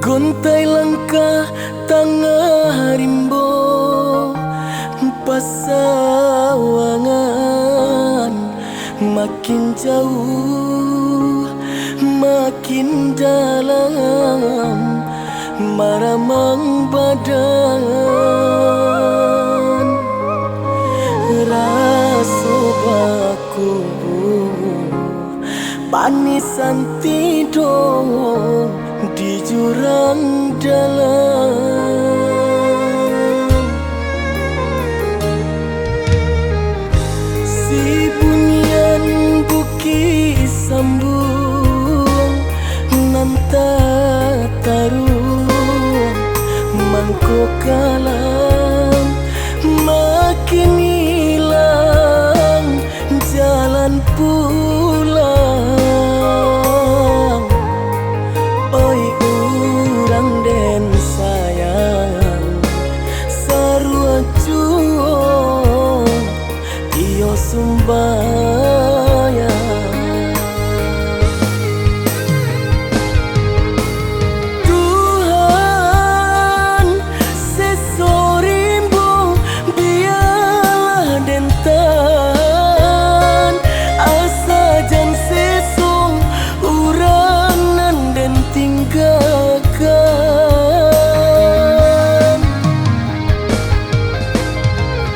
Gontai langkah tengah rimbo pasawangan, makin jauh makin dalam maramang badan. Raso baku panisan tidur di jurang dalam. Si bunyian buki sambung nanta taruh mangko kalam, makin hilang jalan pulang. Oi urang den sayang sarua juo iyo sumbaya. Tuhan sesorimbo biarlah dentan asa jan sesong uranan den tinggalkan.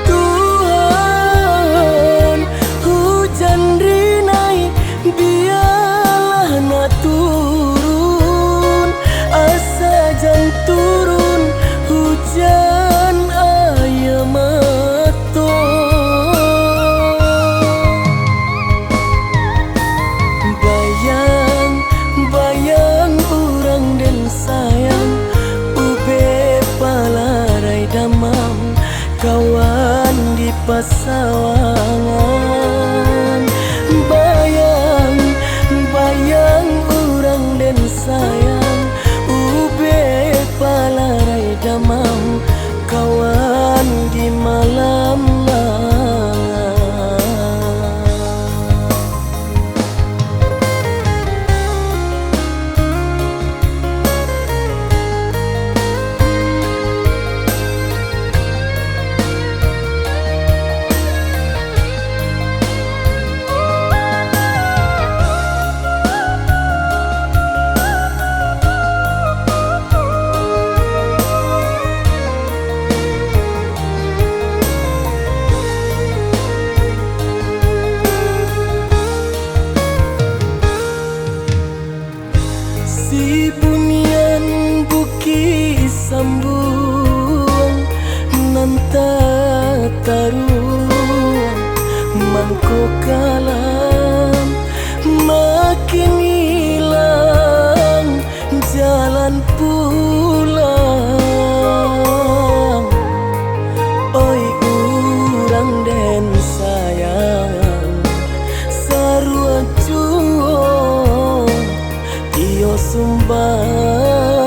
Tuhan hujan rinai biarlah na turun asa jan turun hujan aya mato. Bayang bayang urang den sayang ube palarai damam kawan di pasawangan. Bayang bayang urang den sayang ube palarai damam kawan di malam langan. Si bunyian buki sambung nanta taruh mangko kalam, makin hilang jalan pulang. Oi urang den sayang sarua juo iyo sumbang.